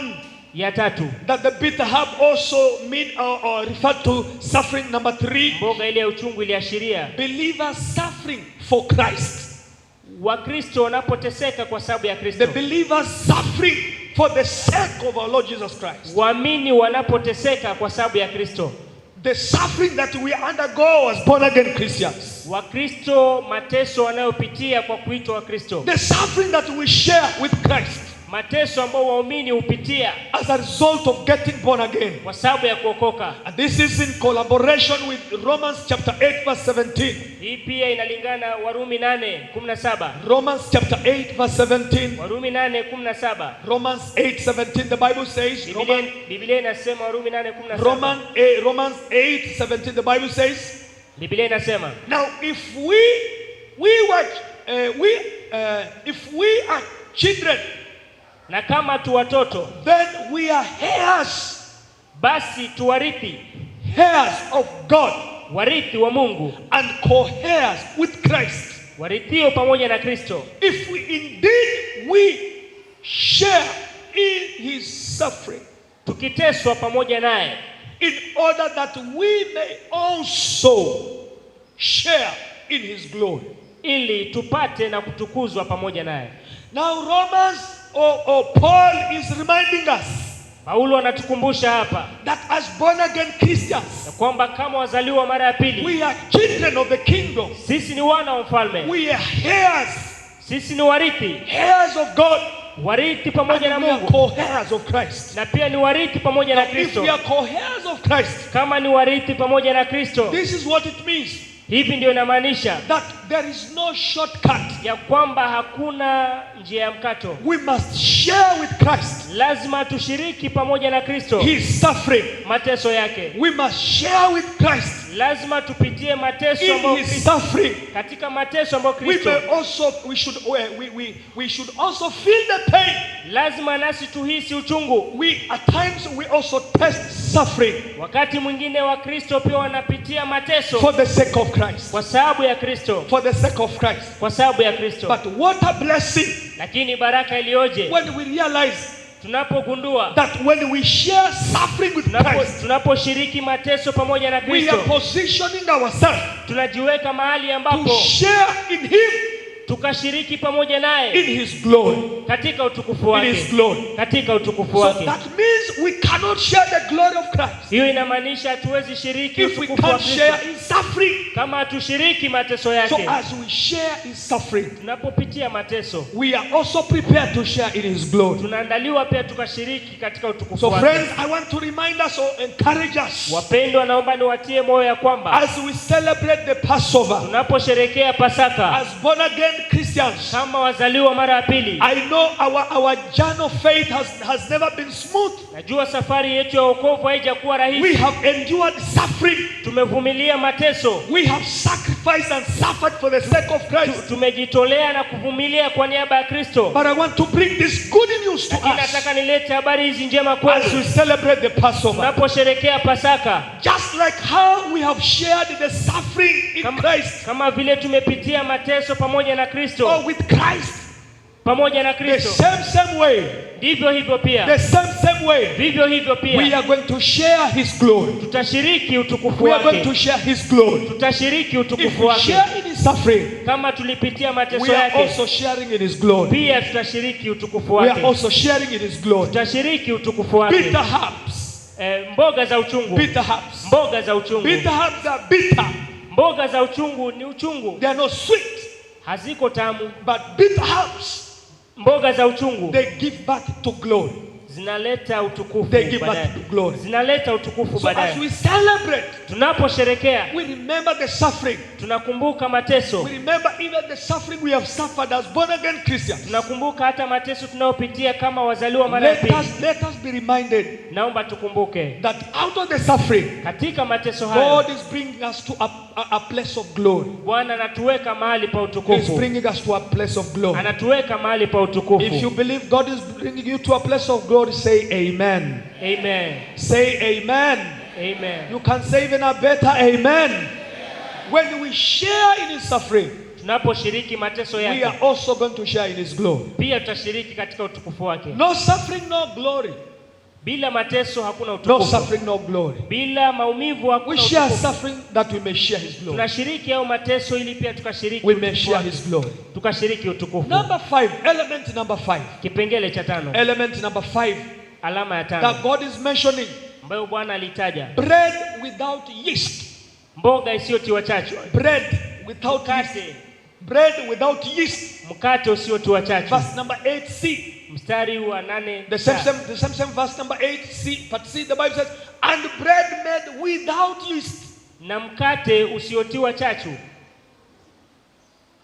Ya tatu, that the bitter herb also mean or refer to suffering. Number 3, mboga ile ya uchungu iliashiria believers suffering for Christ. Wakristo wanapoteseka kwa sababu ya The Kristo. believers suffering for the sake of our Lord Jesus Christ. Waamini wanapoteseka kwa sababu ya Kristo. The suffering that we undergo as born again Christians. Wakristo mateso wanayopitia kwa kuitwa Wakristo. The suffering that we share with Christ Mateso ambayo waumini hupitia as a result of getting born again. kwa sababu ya kuokoka. And this is in collaboration with Romans chapter 8 verse 17. Hii pia inalingana Warumi 8:17. Romans chapter 8 verse 17. Warumi 8:17. Romans 8:17, the Bible says. Biblia inasema Warumi 8:17. Romans 8:17, the Bible says. Biblia inasema, Now if we are children, na kama tu watoto, then we are heirs, basi tuwarithi, heirs of God, warithi wa Mungu, and co-heirs with Christ. warithio pamoja na Kristo. If we share in his suffering, Tukiteswa pamoja naye, in order that we may also share in his glory. ili tupate na kutukuzwa pamoja naye. Now Paul is reminding us Paulo anatukumbusha hapa that as born again Christians, ya kwamba kama wazaliwa mara ya pili, we are children of the kingdom. sisi ni wana wa mfalme, We are heirs, sisi ni warithi, heirs of God, warithi pamoja na and we are Mungu, co-heirs of Christ. na pia ni warithi pamoja na If Kristo. we are co-heirs of Christ, Kama ni warithi pamoja na Kristo, this is what it means, hivi ndio inamaanisha that there is no shortcut. ya kwamba hakuna njia ya mkato. We must share with Christ Lazima tushiriki pamoja na Kristo his suffering. mateso yake. We must share with Christ Lazima tupitie mateso in ambayo his Kristo, suffering. katika mateso ambayo We Kristo, may also we should also feel the pain. lazima nasi tuhisi uchungu. At times we also test suffering Wakati mwingine wa Kristo pia wanapitia mateso for the sake of Christ. kwa sababu ya Kristo, For the sake of Christ. kwa sababu ya Kristo. But what a blessing Lakini baraka iliyoje when we realize tunapogundua, that when we share suffering with Christ, tunaposhiriki mateso pamoja na we Kristo, are positioning ourselves tunajiweka mahali to ambapo share in him, tukashiriki pamoja naye in his glory. katika utukufu In wake, his glory. katika utukufu So wake. that means we cannot share the glory of Christ Hiyo inamaanisha hatuwezi shiriki if we utukufu wa can't Kristo share in suffering. kama hatushiriki mateso So yake. as we share his suffering, Tunapopitia mateso, we are also prepared to share in his glory. tunaandaliwa pia tukashiriki katika utukufu So wake. friends, I want to remind us or encourage us Wapendwa, naomba niwatie moyo ya kwamba as we celebrate the Passover, tunaposherekea Pasaka as born again Christians. kama wazaliwa mara ya pili, I know our journey of faith has never been smooth. najua safari yetu ya wokovu haijakuwa We rahisi. have endured suffering. Tumevumilia mateso, We have sacrificed and suffered for the sake of Christ. tumejitolea na kuvumilia kwa niaba ya Kristo. But I want to bring this good news to Lakini us nataka nilete habari hizi njema as kwetu we celebrate the Passover. tunaposherekea Pasaka. Just like how we have shared the suffering in Christ, Kama vile tumepitia mateso pamoja na or Kristo, with Christ, pamoja na the Kristo, same way, ndivyo hivyo pia, the same way, vivyo hivyo we pia are going to share his glory. tutashiriki utukufu We are going wake. to share his glory. Tutashiriki If utukufu we wake. share in his suffering, Kama tulipitia mateso we are yake, also sharing in his glory. pia tutashiriki utukufu We are wake. also sharing in his glory. Tutashiriki utukufu wake. Bitter herbs. Mboga za uchungu, Bitter herbs. mboga za uchungu, Bitter herbs are bitter. mboga za uchungu ni uchungu, They are not sweet. haziko tamu. But bitter herbs, Mboga za uchungu they give back to glory. zinaleta utukufu They give baadaye. back to glory. Zinaleta utukufu So as baadaye. we celebrate, Tunaposherekea we remember the suffering. tunakumbuka mateso, We remember even the suffering we have suffered as born again Christians. tunakumbuka hata mateso tunayopitia kama wazaliwa mara ya pili. Let us be reminded Naomba tukumbuke that out of the suffering, katika mateso hayo God is bringing us to a place of glory. Bwana anatuweka mahali pa He's utukufu, bringing us to a place of glory. anatuweka mahali pa If you utukufu. believe God is bringing you to a place of glory, glory, say amen. Amen. Say amen. Amen. You can say even a better amen. When we share in his suffering, Tunaposhiriki mateso we yake, are also going to share in his glory. pia tutashiriki katika utukufu wake. No suffering, no glory. Bila mateso hakuna No utukufu. suffering, no glory. Bila maumivu We hakuna share utukufu. suffering that we may share his glory. Tunashiriki au mateso ili pia tukashiriki We may utukufu share wake. his glory. Tukashiriki utukufu. Number 5, element number 5. Kipengele cha 5. Element number 5 Alama ya that 5 God is mentioning. ambayo Bwana alitaja. Bread without yeast. Mboga isiyotiwa chachu. Bread without yeast. Mkate. Bread without yeast. Mkate usiotiwa chachu. Verse number 8c. Mstari wa 8. The same verse number 8c. But see, the Bible says, and bread made without yeast. Na mkate usiotiwa chachu.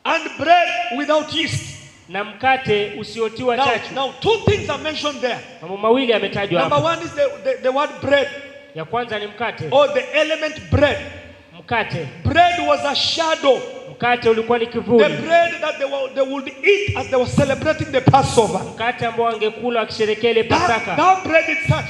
And bread without yeast. Na mkate usiotiwa chachu. Now, two things are mentioned there. Mambo mawili yametajwa Number hapa. 1 is the word bread, Ya kwanza ni mkate. or the element bread. Mkate. Bread was a shadow. Mkate ulikuwa ni The kivuli. bread that they would eat as they were celebrating the Passover. Mkate ambao wangekula wakisherehekea ile Pasaka. That bread itself,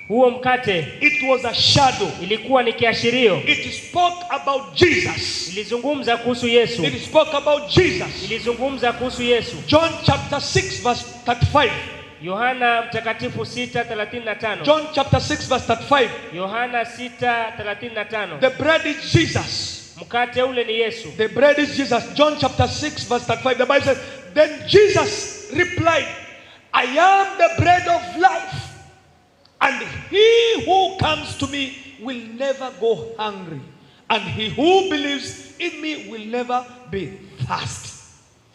Huo mkate it was a shadow. ilikuwa ni kiashirio. It spoke about Jesus. Ilizungumza kuhusu Yesu. It spoke about Jesus. Ilizungumza kuhusu Yesu. John chapter 6 verse 35. Yohana mtakatifu 6:35. John chapter 6 verse 35. Yohana 6:35. The bread is Jesus. Mkate ule ni Yesu. The bread is Jesus. John chapter 6 verse 35. The Bible says, then Jesus replied, I am the bread of life, and he who comes to me will never go hungry, and he who believes in me will never be thirsty.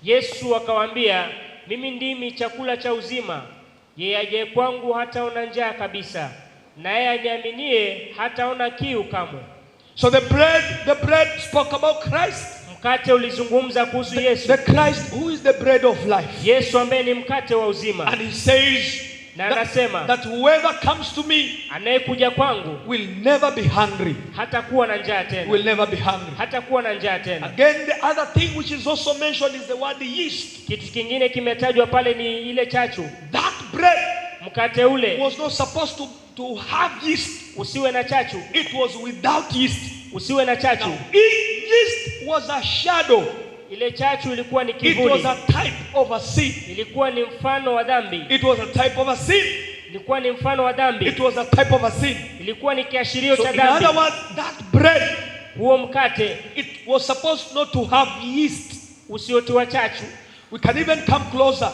Yesu akawaambia, mimi ndimi chakula cha uzima. Yeye aje kwangu hataona njaa kabisa, naye aniaminie hataona kiu kamwe. So the bread spoke about Christ. Mkate ulizungumza kuhusu Yesu. The Christ who is the bread of life. Yesu ambaye ni mkate wa uzima. And he says Na anasema that whoever comes to me anayekuja kwangu will never be hungry. hatakuwa na njaa tena. Will never be hungry. Hatakuwa na njaa tena. Again, the other thing which is also mentioned is the word yeast. Kitu kingine kimetajwa pale ni ile chachu. That bread Mkate ule was not supposed to have yeast. usiwe na chachu. It was without yeast. Usiwe na chachu. Yeast was a shadow. Ile chachu ilikuwa ni It kivuli. was a type of a sin. Ilikuwa ni mfano wa dhambi. It was a type of a sin. Ilikuwa ni mfano wa dhambi. It was a type of a sin. Ilikuwa ni kiashirio So cha in dhambi. other words, that bread, Huo mkate it was supposed not to have yeast. usiotiwa chachu. We can even come closer.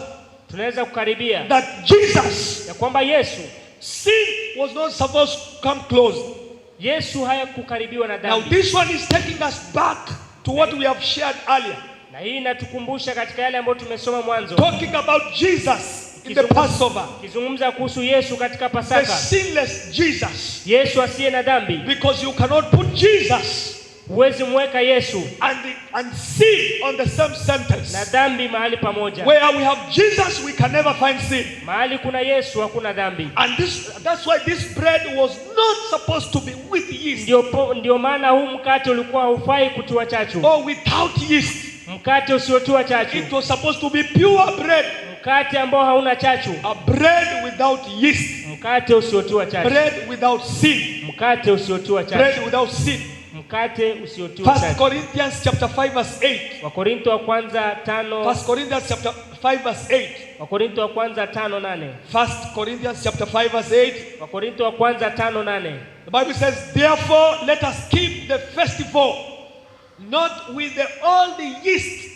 Tunaweza kukaribia That Jesus, ya kwamba Yesu sin was not supposed to come close. Yesu hayakukaribiwa na Now dhambi. this one is taking us back to what we have shared earlier. Na hii inatukumbusha katika yale ambayo tumesoma mwanzo. Talking about Jesus in the Passover. Kizungumza kuhusu Yesu katika The Pasaka. sinless Jesus. Yesu asiye na dhambi. Because you cannot put Jesus Huwezi mweka Yesu and sin on the same sentence. na dhambi mahali pamoja. Where we have Jesus, we can never find sin. Mahali kuna Yesu hakuna dhambi. And that's why this bread was not supposed to be with yeast Ndio maana huu mkate ulikuwa haufai kutiwa chachu. or without yeast. Mkate usiotiwa chachu. It was supposed to be pure bread. Mkate ambao hauna chachu. A bread without yeast. Mkate usiotiwa chachu. Bread without sin. Mkate usiotiwa chachu. Bread without sin. Mkate usiotiwa 1 chachu. Corinthians chapter 5 verse 8. Wakorintho wa kwanza 5. 1 Corinthians chapter 5 verse 8. Wakorintho wa kwanza 5:8. 1 Corinthians chapter 5 verse 8. Wakorintho wa kwanza 5:8. The Bible says, therefore let us keep the festival not with the old yeast,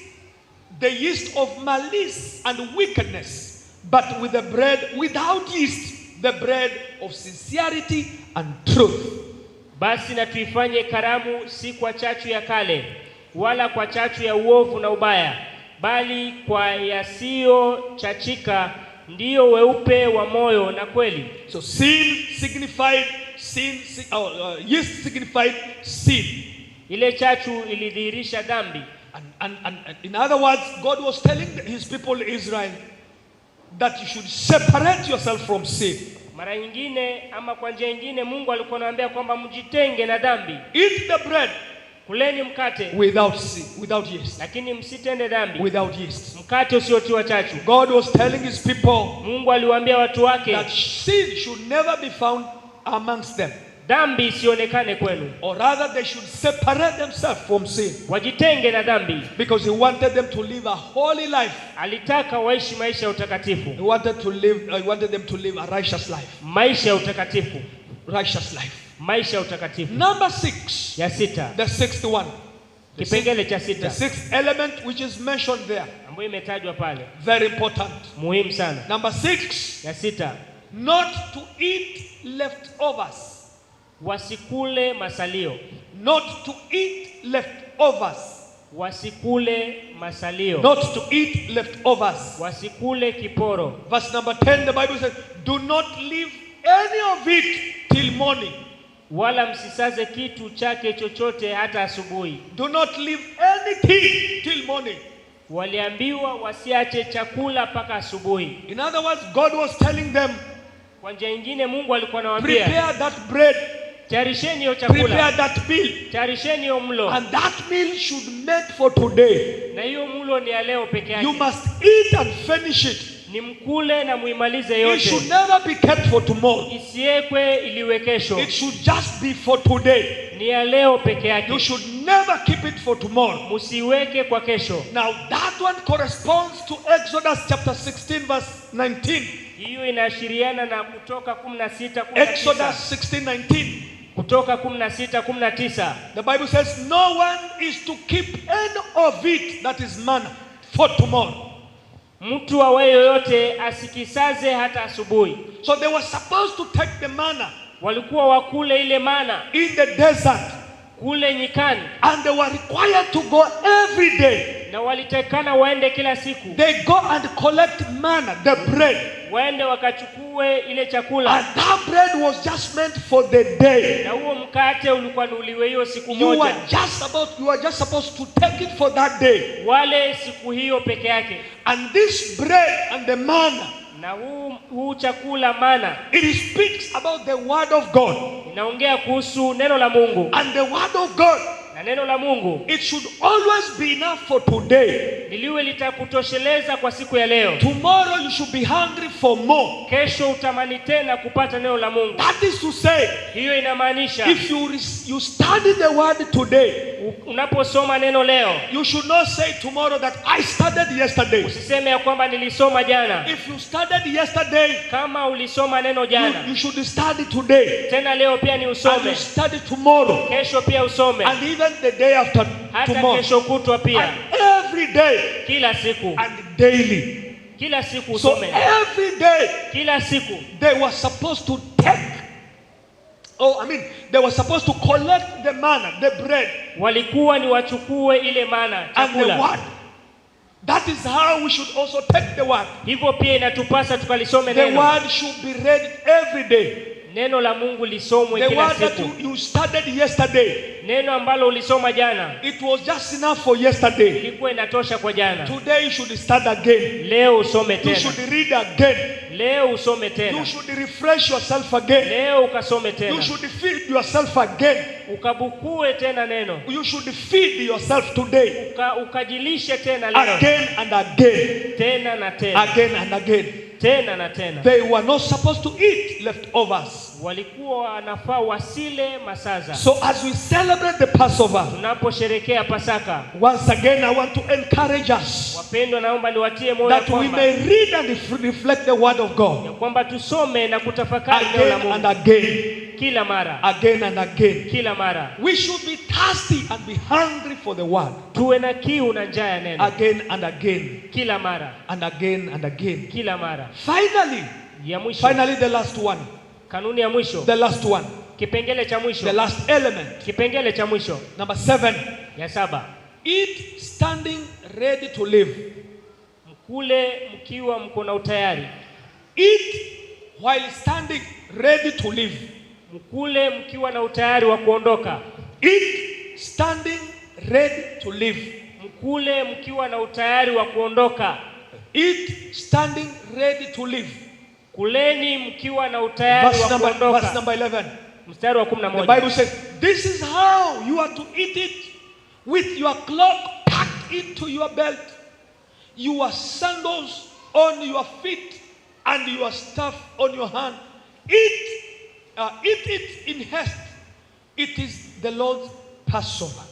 the yeast of malice and wickedness, but with the bread without yeast, the bread of sincerity and truth. Basi na tuifanye karamu si kwa chachu ya kale, wala kwa chachu ya uovu na ubaya, bali kwa yasiyo chachika, ndiyo weupe wa moyo na kweli. So yeast signified sin. Ile chachu ilidhihirisha dhambi. And in other words, God was telling his people Israel that you should separate yourself from sin. Mara nyingine ama kwa njia nyingine Mungu alikuwa anawaambia kwamba mjitenge na dhambi. Eat the bread kuleni mkate without yeast. lakini msitende dhambi Without yeast. mkate usiotiwa chachu. God was telling his people Mungu aliwaambia watu wake that sin should never be found amongst them. dhambi isionekane kwenu, Or rather they should separate themselves from sin. wajitenge na dhambi. Because he wanted them to live a holy life. Alitaka waishi maisha ya utakatifu, He wanted them to live a righteous life. maisha ya utakatifu, Righteous life. maisha ya utakatifu. Number 6. Ya sita, The sixth one. kipengele cha The sita sixth element which is mentioned there. ambayo imetajwa pale, Very important. muhimu sana. Number 6. Ya sita, Not to eat leftovers. wasikule masalio. Not to eat leftovers. Wasikule masalio, Not to eat leftovers. wasikule kiporo. Verse number 10, the Bible says, do not leave any of it till morning. Wala msisaze kitu chake chochote hata asubuhi. Do not leave anything till morning. Waliambiwa wasiache chakula mpaka asubuhi. In other words, God was telling them, Kwa njia nyingine Mungu alikuwa anawaambia, prepare that bread, tayarisheni hiyo prepare chakula, that meal, tayarisheni hiyo mlo, and that meal should made for today. na hiyo mlo ni ya leo peke You yake. must eat and finish it. Ni mkule na muimalize It yote, should never be kept for tomorrow. isiwekwe iliwe kesho. It should just be for today. Ni ya leo peke yake, You should never keep it for tomorrow. musiweke kwa kesho. Now that one corresponds to Exodus chapter 16 verse 19. Hiyo inaashiriana na Kutoka 16:19. Exodus 16:19. Kutoka 16:19. The Bible says no one is to keep any of it, that is manna, for tomorrow. Mtu awaye yoyote asikisaze hata asubuhi. So they were supposed to take the manna Walikuwa wakule ile mana in the desert, kule nyikani, and they were required to go every day. na walitakana waende kila siku, They go and collect manna, the bread. waende wakachukue ile chakula, And that bread was just meant for the day. na huo mkate ulikuwa nuliwe hiyo siku You moja, were just supposed to take it for that day. wale siku hiyo peke yake. And this bread and the manna, Na huu chakula mana it speaks about the word of God. inaongea kuhusu neno la Mungu, And the word of God, na neno la Mungu it should always be enough for today. liliwe litakutosheleza kwa siku ya leo. Tomorrow you should be hungry for more. Kesho utamani tena kupata neno la Mungu. That is to say, Hiyo inamaanisha if you study the word today, unaposoma neno leo, you should not say tomorrow that I studied yesterday. usiseme ya kwamba nilisoma jana. If you studied yesterday, Kama ulisoma neno jana, you should study today. tena leo pia ni And usome, you study tomorrow. kesho pia usome, And even the day after hata tomorrow. kesho kutwa pia, And every day. kila siku, And daily. kila siku So usome, every day kila siku. they were supposed to they were supposed to collect the manna, the bread, Walikuwa ni wachukue ile mana, and the chakula. word. That is how we should also take the word. Hivyo pia inatupasa tukalisome The neno. word should be read every day. Neno la Mungu lisomwe The kila word that siku. you studied yesterday, Neno ambalo ulisoma jana it was just enough for yesterday. ilikuwa inatosha kwa jana. Today you should start again. Leo usome You tena, should read again. leo usome You tena, should refresh yourself again. leo ukasome You tena, should feed yourself again. ukabukue tena neno, You should feed yourself today. ukajilishe tena leo, Again and again. tena na tena, Again and again. tena na tena. They were not supposed to eat leftovers. Walikuwa wanafaa wasile masaza. So as we celebrate the Passover, Tunaposherekea Pasaka, once again I want to encourage us wapendwa, naomba niwatie moyo that we kwamba may read and reflect the word of God kwamba tusome na kutafakari neno la again and Mungu again, kila mara, again and again. kila mara. We should be thirsty and be hungry for the word Tuwe na kiu na njaa ya neno again and again kila mara, and again and again. kila mara. Finally, Ya mwisho, the last one, kanuni ya mwisho, the last one, kipengele cha the mwisho, last element, kipengele cha mwisho, number 7. ya 7. Eat standing ready to live. Mkule mkiwa mko na utayari. Eat while standing ready to live. Mkule mkiwa na utayari wa kuondoka. Eat standing ready to live. Mkule mkiwa na utayari wa kuondoka. Eat standing ready to live. Kuleni mkiwa na utayari wa Verse kuondoka. number 11. Mstari wa The 11. Bible says, this is how you are to eat it with your cloak packed into your belt, your sandals on your feet, and your staff on your hand. Eat it in haste. It is the Lord's Passover.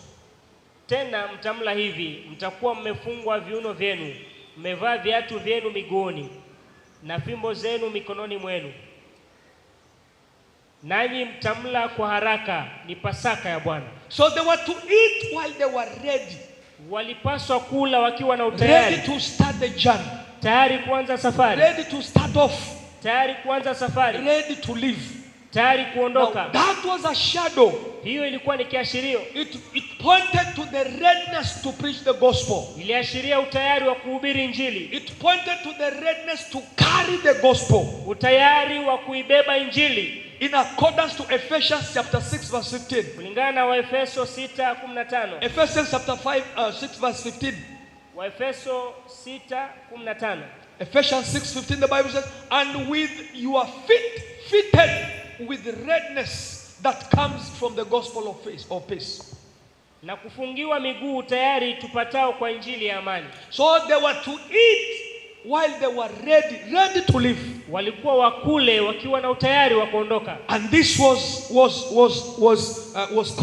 Tena mtamla hivi, mtakuwa mmefungwa viuno vyenu, mmevaa viatu vyenu miguuni, na fimbo zenu mikononi mwenu. Nanyi mtamla kwa haraka, ni Pasaka ya Bwana. So they were to eat while they were ready. Walipaswa kula wakiwa na utayari. Ready to start the journey. Tayari kuanza safari. Ready to start off. Tayari kuanza safari. Ready to leave. Tayari kuondoka. Now, that was a shadow. Hiyo ilikuwa ni kiashirio. It pointed to the readiness to preach the gospel. Iliashiria utayari wa kuhubiri Injili. It pointed to the readiness to carry the gospel. Utayari wa kuibeba Injili. In accordance to Ephesians chapter 6 verse 15. Kulingana na Waefeso 6:15. Ephesians chapter 6 verse 15. Waefeso 6:15. Ephesians 6:15, the Bible says, and with your feet fitted with the readiness that comes from the gospel of peace. Na kufungiwa miguu tayari tupatao kwa Injili ya amani. So they were to eat while they were ready to live. Walikuwa wakule wakiwa na utayari wa kuondoka. And this was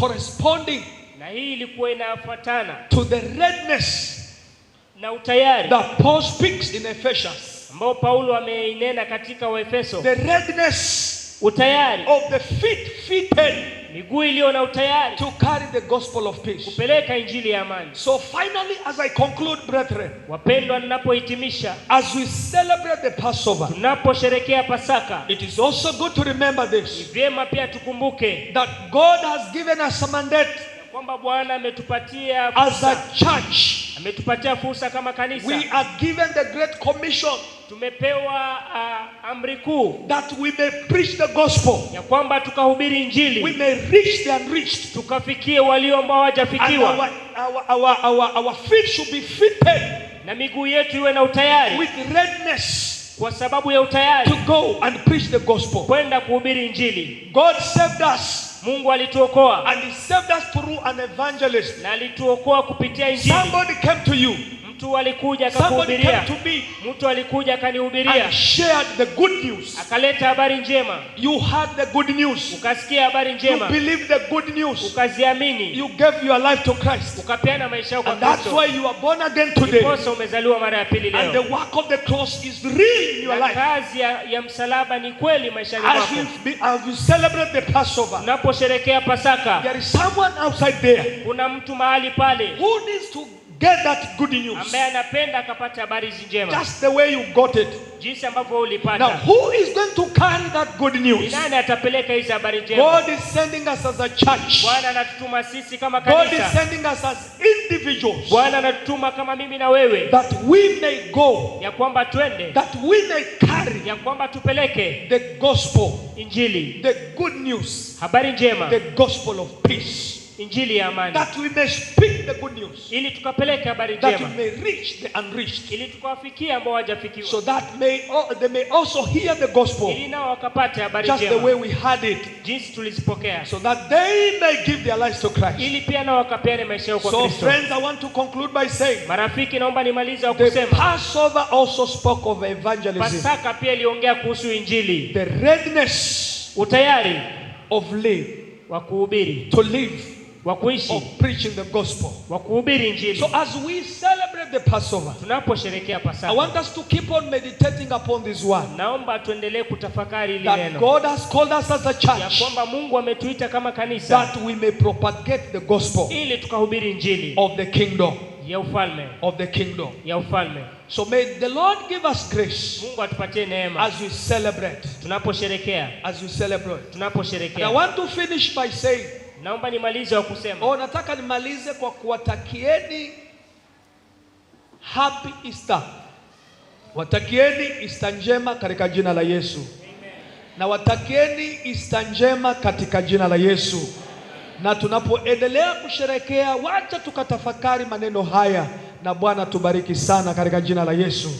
corresponding. Na hii ilikuwa inafuatana to the readiness na utayari that Paul speaks in Ephesians. Ambao Paulo ameinena katika Waefeso. The readiness utayari of the feet fitted, miguu iliyo na utayari to carry the gospel of peace, kupeleka Injili ya amani. So finally, as I conclude, brethren, wapendwa, ninapohitimisha, as we celebrate the Passover, tunaposherehekea Pasaka, it is also good to remember this, ni vyema pia tukumbuke that God has given us a mandate kwamba Bwana ametupatia as a church. Ametupatia fursa kama kanisa. We are given the great commission, tumepewa amri kuu, that we may preach the gospel, ya kwamba tukahubiri Injili, we may reach the unreached, tukafikie walio ambao hawajafikiwa. Our feet should be fitted, na miguu yetu iwe na utayari, with readiness, kwa sababu ya utayari, to go and preach the gospel, kwenda kuhubiri Injili. God saved us. Mungu alituokoa, and he saved us through an evangelist. Na alituokoa kupitia Injili. Somebody came to you. Mtu alikuja akakuhubiria. Mtu alikuja akanihubiria. And shared the good news. Akaleta habari njema. You heard the good news. Ukasikia habari njema. You believed the good news. Ukaziamini. You gave your life to Christ. Ukapeana maisha yako kwa Kristo. And that's why you are born again today. Ndiposa umezaliwa mara ya pili leo. And the work of the cross is real in your life. Kazi ya msalaba ni kweli maishani mwako. As you celebrate the Passover, unaposherehekea Pasaka, there is someone outside there. Kuna mtu mahali pale who needs to get that good news, ambaye anapenda akapata habari njema, just the way you got it, jinsi ambavyo ulipata. Now who is going to carry that good news? Nani atapeleka hizo habari njema? God is sending us as a church. Bwana anatutuma sisi kama kanisa. God is sending us as individuals. Bwana anatutuma kama mimi na wewe, that we may go, ya kwamba twende, that we may carry, ya kwamba tupeleke the gospel, Injili, the good news, habari njema, the gospel of peace, Injili ya amani, that we may speak the good news, ili tukapeleke habari that njema, we may reach the unreached, ili tukawafikia ambao hawajafikiwa, so that they may also hear the gospel, ili nao wakapate habari just njema, the way we had it, jinsi tulizipokea, so that they may give their lives to Christ. ili pia nao wakapeane maisha yao kwa So Kristo. friends, I want to conclude by saying, marafiki, naomba nimalize kwa the kusema Passover also spoke of evangelism. Pasaka pia iliongea kuhusu Injili, The readiness utayari of live, wa kuhubiri, to live, wa kuishi, of preaching the gospel. wa kuhubiri Injili. So as we celebrate the Passover, tunaposherehekea I Pasaka, want us to keep on meditating upon this one, naomba tuendelee kutafakari hili that neno, God has called us as a ya church, kwamba Mungu ametuita kama kanisa, that we may propagate the gospel ili tukahubiri Injili of the kingdom, ya ufalme, of the kingdom. ya ufalme. So may the Lord give us grace Mungu atupatie neema as we celebrate, tunaposherehekea, as we celebrate. And I tunaposherehekea. want to finish by saying, Naomba nimalize kwa kusema, nataka nimalize kwa kuwatakieni happy Easter. Watakieni Easter njema katika jina la Yesu. Amen. Na watakieni Easter njema katika jina la Yesu. Na tunapoendelea kusherehekea, wacha tukatafakari maneno haya, na Bwana tubariki sana katika jina la Yesu.